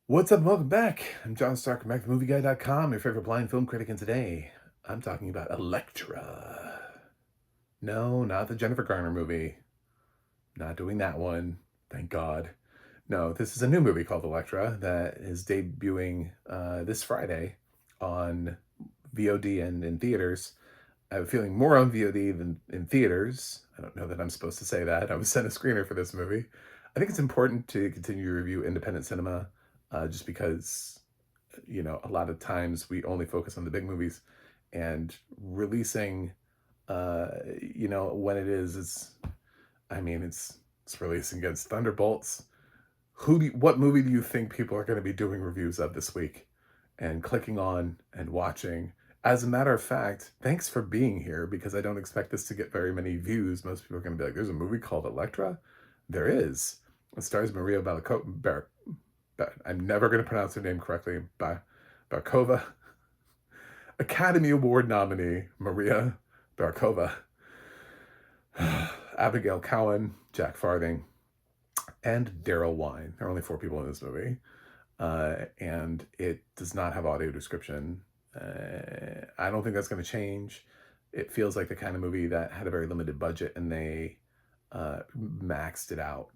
What's up? Welcome back. I'm John Stark from MacTheMovieGuy.com, your favorite blind film critic, and today I'm talking about Electra. No, not the Jennifer Garner movie. Not doing that one. Thank God. No, this is a new movie called Electra that is debuting this Friday on VOD and in theaters. I have a feeling more on VOD than in theaters. I don't know that I'm supposed to say that. I was sent a screener for this movie. I think it's important to continue to review independent cinema just because, a lot of times we only focus on the big movies and releasing, when it is, it's releasing against Thunderbolts. What movie do you think people are going to be doing reviews of this week and clicking on and watching? As a matter of fact, thanks for being here because I don't expect this to get very many views. Most people are going to be like, there's a movie called Electra. There is. It stars Maria Bakalova. I'm never going to pronounce her name correctly. Bakalova. Academy Award nominee Maria Bakalova. Abigail Cowen, Jack Farthing, and Daryl Wine. There are only 4 people in this movie. And it does not have audio description. I don't think that's going to change. It feels like the kind of movie that had a very limited budget and they maxed it out,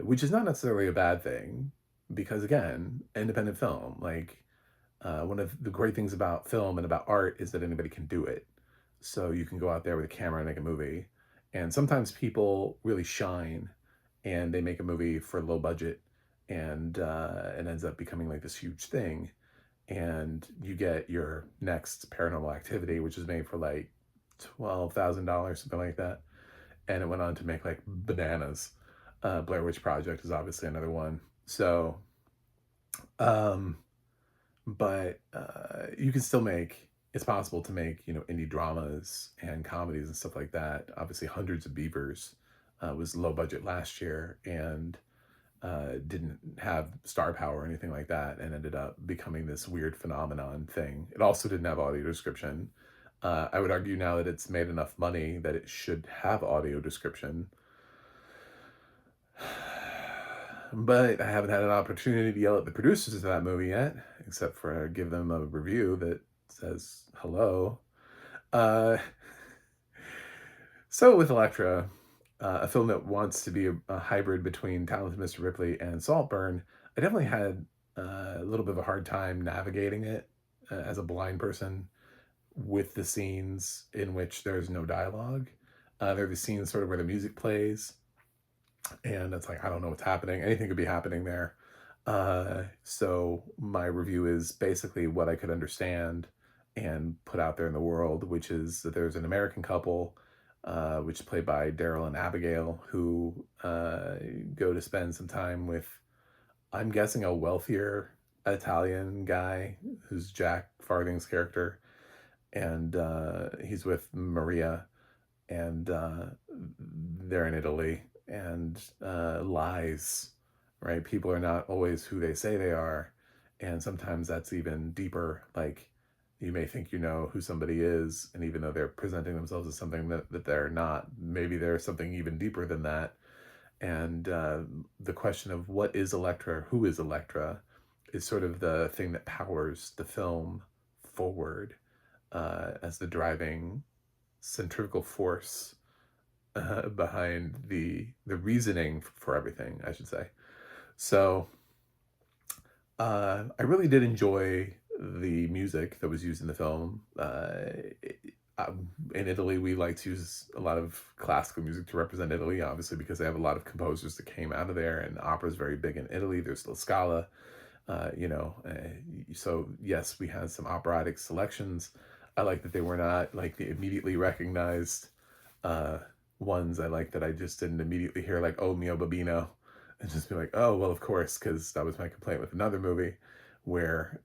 which is not necessarily a bad thing because, again, independent film, one of the great things about film and about art is that anybody can do it. So you can go out there with a camera and make a movie. And sometimes people really shine and they make a movie for low budget and it ends up becoming like this huge thing. And you get your next Paranormal Activity, which is made for like $12,000, something like that. And it went on to make like bananas. Blair Witch Project is obviously another one. So, but you can still it's possible to make, indie dramas and comedies and stuff like that. Obviously, Hundreds of Beavers was low budget last year and didn't have star power or anything like that and ended up becoming this weird phenomenon thing. It also didn't have audio description. I would argue now that it's made enough money that it should have audio description. But I haven't had an opportunity to yell at the producers of that movie yet, except for give them a review that says hello. So with Electra, a film that wants to be a hybrid between Talented Mr. Ripley and Saltburn, I definitely had a little bit of a hard time navigating it as a blind person with the scenes in which there's no dialogue. There are the scenes sort of where the music plays, and it's like, I don't know what's happening. Anything could be happening there. So my review is basically what I could understand and put out there in the world, which is that there's an American couple, which is played by Daryl and Abigail, who go to spend some time with, I'm guessing, a wealthier Italian guy who's Jack Farthing's character. And he's with Maria, and they're in Italy, and lies, right? People are not always who they say they are, and sometimes that's even deeper. Like, you may think you know who somebody is, and even though they're presenting themselves as something that they're not, maybe there's something even deeper than that. And the question of what is Electra, who is Electra, is sort of the thing that powers the film forward as the driving centrifugal force behind the reasoning for everything, I should say. So I really did enjoy the music that was used in the film. In Italy, we like to use a lot of classical music to represent Italy, obviously, because they have a lot of composers that came out of there, and opera is very big in Italy. There's La Scala, so yes, we had some operatic selections. I like that they were not like the immediately recognized ones. I like that I just didn't immediately hear like, oh, mio babino, and just be like, oh, well, of course, because that was my complaint with another movie where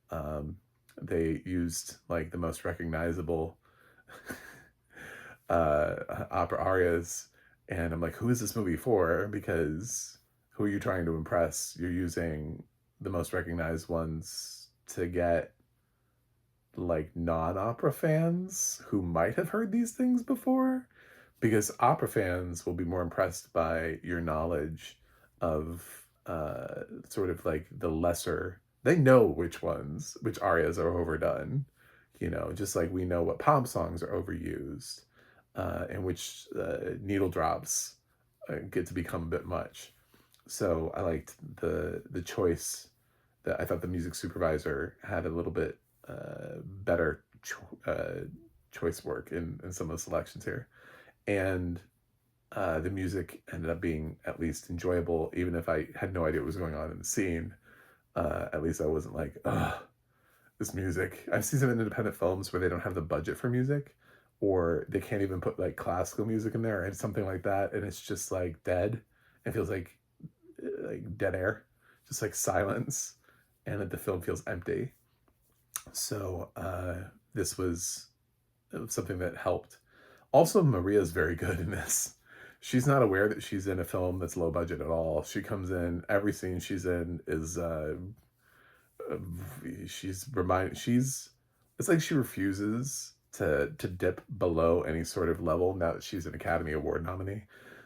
they used like the most recognizable opera arias, and I'm like, who is this movie for? Because who are you trying to impress? You're using the most recognized ones to get like non-opera fans who might have heard these things before, because opera fans will be more impressed by your knowledge of sort of like the lesser. They know which arias are overdone, just like we know what pop songs are overused, and which needle drops get to become a bit much. So I liked the choice that I thought the music supervisor had a little bit better choice work in some of the selections here, and the music ended up being at least enjoyable, even if I had no idea what was going on in the scene. At least I wasn't like, ugh, this music. I've seen some independent films where they don't have the budget for music, or they can't even put like classical music in there and something like that, and it's just like dead. It feels like dead air, just like silence, and that the film feels empty. So this was something that helped. Also, Maria's very good in this. She's not aware that she's in a film that's low budget at all. She comes in, every scene she's in is uh, she's it's like she refuses to dip below any sort of level now that she's an Academy Award nominee.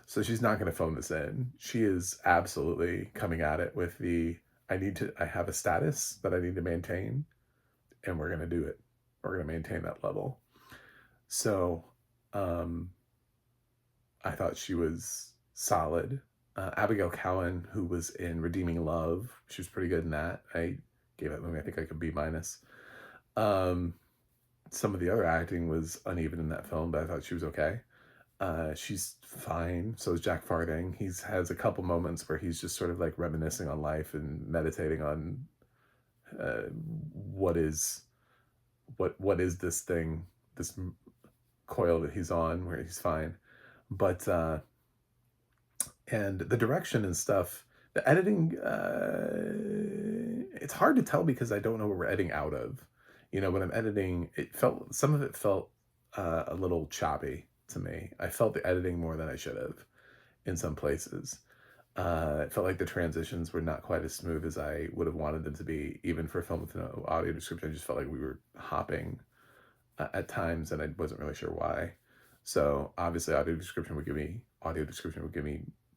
So she's not going to phone this in. She is absolutely coming at it with I have a status that I need to maintain, and we're going to do it. We're going to maintain that level. So, um, I thought she was solid. Abigail Cowen, who was in Redeeming Love, she was pretty good in that. I gave that movie, I think, like a B minus. Um, some of the other acting was uneven in that film, but I thought she was okay. She's fine. So is Jack Farthing. He's has a couple moments where he's just sort of like reminiscing on life and meditating on uh, what is what is this thing, this coil that he's on, where he's fine. But and the direction and stuff, the editing, it's hard to tell because I don't know what we're editing out of. When I'm editing, some of it felt a little choppy to me. I felt the editing more than I should have in some places. It felt like the transitions were not quite as smooth as I would have wanted them to be, even for a film with no audio description. I just felt like we were hopping at times, and I wasn't really sure why. So obviously, audio description would give me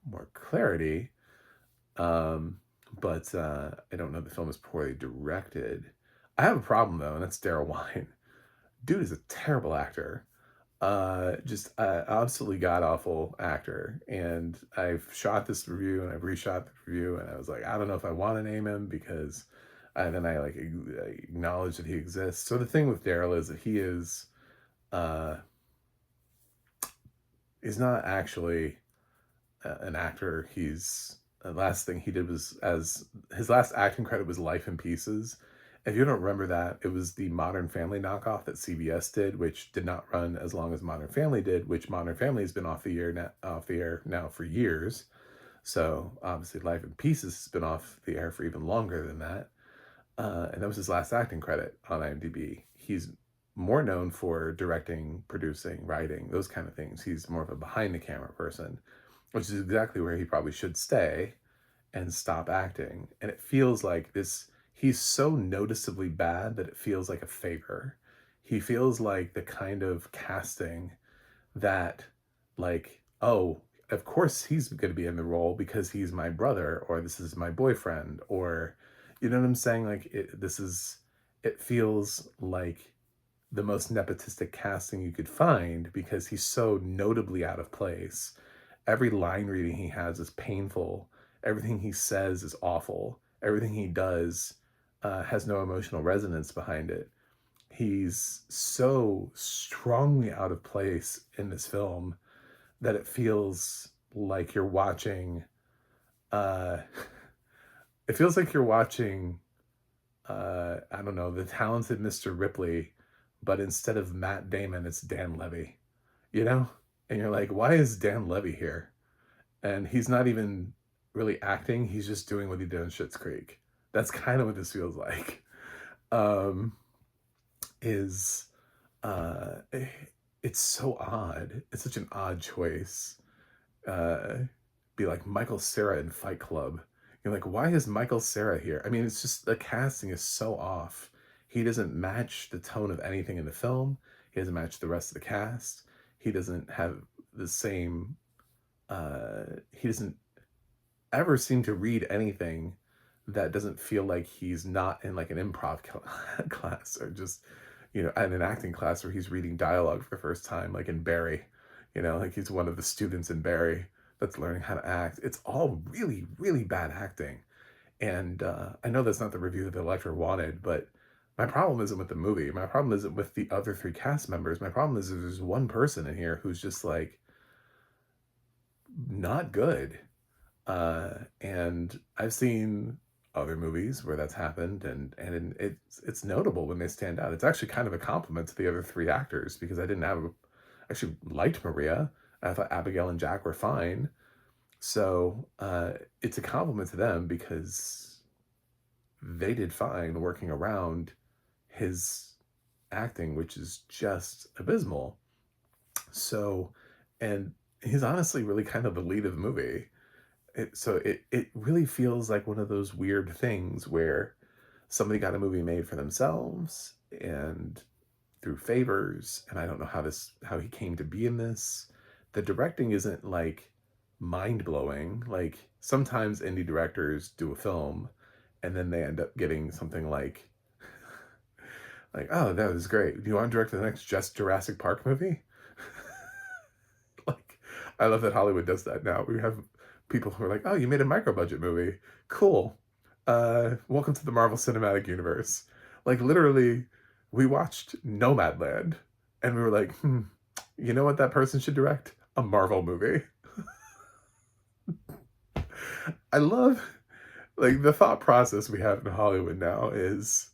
more clarity. But I don't know. The film is poorly directed. I have a problem though, and that's Daryl Wine. Dude is a terrible actor. Just absolutely god awful actor. And I've shot this review and I've reshot the review, and I was like, I don't know if I want to name him because then I like acknowledge that he exists. So the thing with Daryl is that uh, he's not actually an actor. He's the last thing he did was as his last acting credit was Life in Pieces. If you don't remember that, it was the Modern Family knockoff that CBS did, which did not run as long as Modern Family did, which Modern Family has been off the air now for years. So obviously Life in Pieces has been off the air for even longer than that. And that was his last acting credit on IMDb. He's more known for directing, producing, writing, those kind of things. He's more of a behind the camera person, which is exactly where he probably should stay and stop acting. And it feels like he's so noticeably bad that it feels like a favor. He feels like the kind of casting that, like, oh, of course he's going to be in the role because he's my brother, or this is my boyfriend, or, you know what I'm saying? Like, it feels like the most nepotistic casting you could find because he's so notably out of place. Every line reading he has is painful. Everything he says is awful. Everything he does has no emotional resonance behind it. He's so strongly out of place in this film that it feels like you're watching. Uh, it feels like you're watching. I don't know, The Talented Mr. Ripley, but instead of Matt Damon, it's Dan Levy. You know, and you're like, why is Dan Levy here? And he's not even really acting. He's just doing what he did in Schitt's Creek. That's kind of what this feels like. Um, is uh, it's so odd. It's such an odd choice. Uh, be like Michael Cera in Fight Club. You're like, why is Michael Cera here? I mean, it's just the casting is so off. He doesn't match the tone of anything in the film. He doesn't match the rest of the cast. He doesn't have the same. He doesn't ever seem to read anything that doesn't feel like he's not in like an improv class, or just, in an acting class where he's reading dialogue for the first time, like in Barry, like he's one of the students in Barry that's learning how to act. It's all really, really bad acting. And I know that's not the review that the Electra wanted, but my problem isn't with the movie. My problem isn't with the other three cast members. My problem is there's one person in here who's just like not good. And I've seen other movies where that's happened, and it's notable when they stand out. It's actually kind of a compliment to the other three actors, because actually liked Maria. I thought Abigail and Jack were fine. So it's a compliment to them because they did fine working around his acting, which is just abysmal. So, and he's honestly really kind of the lead of the movie. So it really feels like one of those weird things where somebody got a movie made for themselves and through favors, and I don't know how he came to be in this. The directing isn't like mind blowing. Like sometimes indie directors do a film and then they end up getting something like, oh, that was great. Do you want to direct the next Just Jurassic Park movie? Like, I love that Hollywood does that now. We have people who are like, oh, you made a micro budget movie. Cool. Welcome to the Marvel Cinematic Universe. Like, literally, we watched Nomadland and we were like, you know what that person should direct? A Marvel movie. I love, like, the thought process we have in Hollywood now is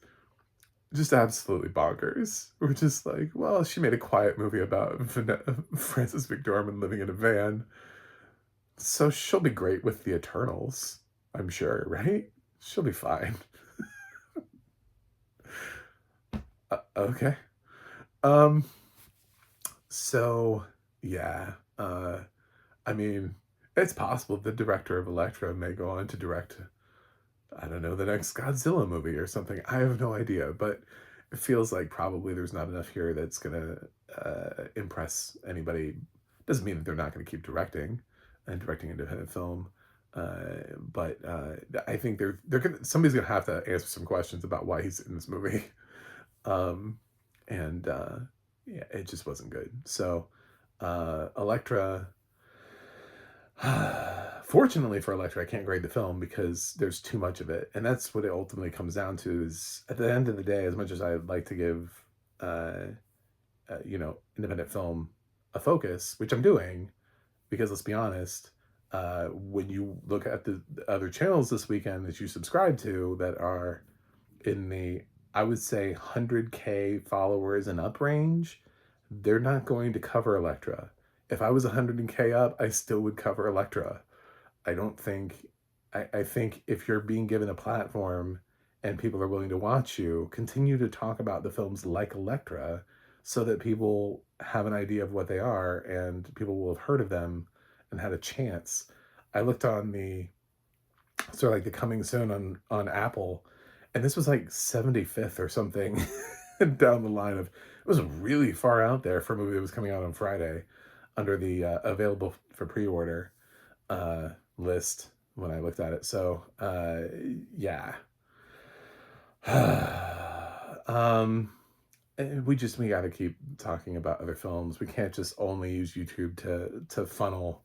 just absolutely bonkers. We're just like, well, she made a quiet movie about Frances McDormand living in a van, so she'll be great with the Eternals, I'm sure, right? She'll be fine. Okay. Um, so yeah, I mean, it's possible the director of Electra may go on to direct, I don't know, the next Godzilla movie or something. I have no idea, but it feels like probably there's not enough here that's gonna impress anybody. Doesn't mean that they're not gonna keep directing and directing independent film. But I think somebody's gonna have to answer some questions about why he's in this movie. Um, and yeah, it just wasn't good. So Electra, fortunately for Electra, I can't grade the film because there's too much of it, and that's what it ultimately comes down to. Is at the end of the day, as much as I'd like to give, independent film a focus, which I'm doing, because let's be honest, when you look at the other channels this weekend that you subscribe to that are in the, I would say, 100K followers and up range, they're not going to cover Electra. If I was 100K up, I still would cover Electra. I don't think, I think if you're being given a platform and people are willing to watch you, continue to talk about the films like Electra so that people have an idea of what they are and people will have heard of them and had a chance. I looked on the sort of like the coming soon on Apple, and this was like 75th or something down the line of, it was really far out there for a movie that was coming out on Friday under the available for pre-order list when I looked at it. So yeah. We got to keep talking about other films. We can't just only use YouTube to funnel.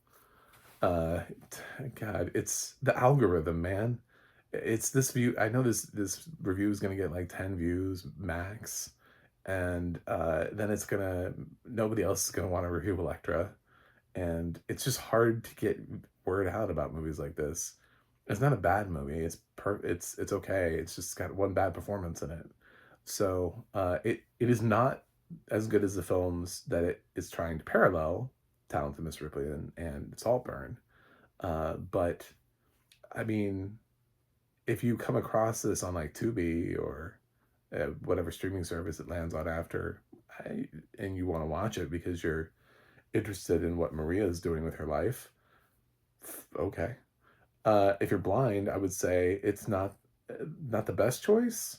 uh God, it's the algorithm, man. It's this view. I know this review is going to get like 10 views max, and then nobody else is going to want to review Electra, and it's just hard to get word out about movies like this. It's not a bad movie. It's okay. It's just got one bad performance in it. So it is not as good as the films that it is trying to parallel, Talented Miss Ripley and Saltburn. But I mean, if you come across this on like Tubi or whatever streaming service it lands on after, and you want to watch it because you're interested in what Maria is doing with her life, okay. If you're blind, I would say it's not the best choice.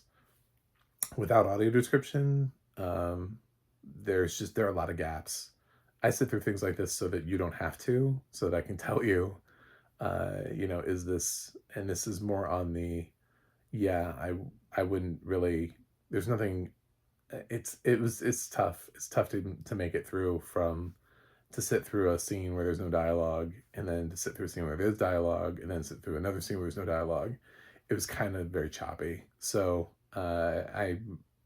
Without audio description, there are a lot of gaps. I sit through things like this so that you don't have to, so that I can tell you Is this, and this is more on the, yeah, I wouldn't really, there's nothing, it's tough. It's tough to make it through from, to sit through a scene where there's no dialogue, and then to sit through a scene where there's dialogue, and then sit through another scene where there's no dialogue. It was kind of very choppy. So I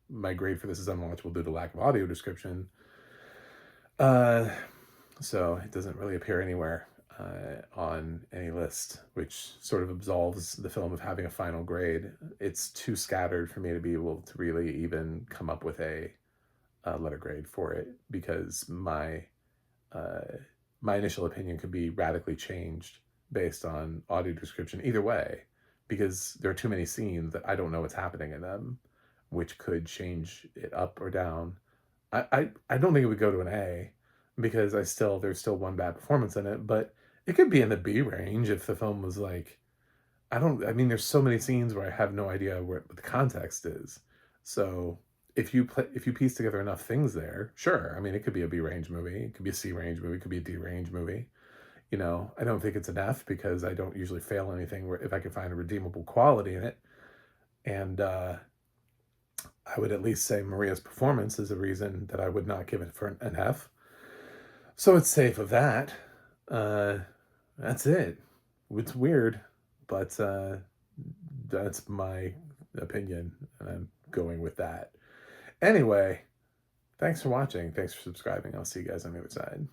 my grade for this is unwatchable due to lack of audio description. Uh, so it doesn't really appear anywhere on any list, which sort of absolves the film of having a final grade. It's too scattered for me to be able to really even come up with a letter grade for it, because uh, my initial opinion could be radically changed based on audio description either way, because there are too many scenes that I don't know what's happening in them, which could change it up or down. I don't think it would go to an A, because there's still one bad performance in it, but it could be in the B range if the film was like, I mean, there's so many scenes where I have no idea what the context is. So if you piece together enough things there, sure. I mean, it could be a B range movie, it could be a C range movie, it could be a D range movie. I don't think it's an F, because I don't usually fail anything where if I can find a redeemable quality in it. And I would at least say Maria's performance is a reason that I would not give it for an F. So it's safe of that. Uh, that's it. It's weird, but that's my opinion, and I'm going with that. Anyway, thanks for watching. Thanks for subscribing. I'll see you guys on the other side.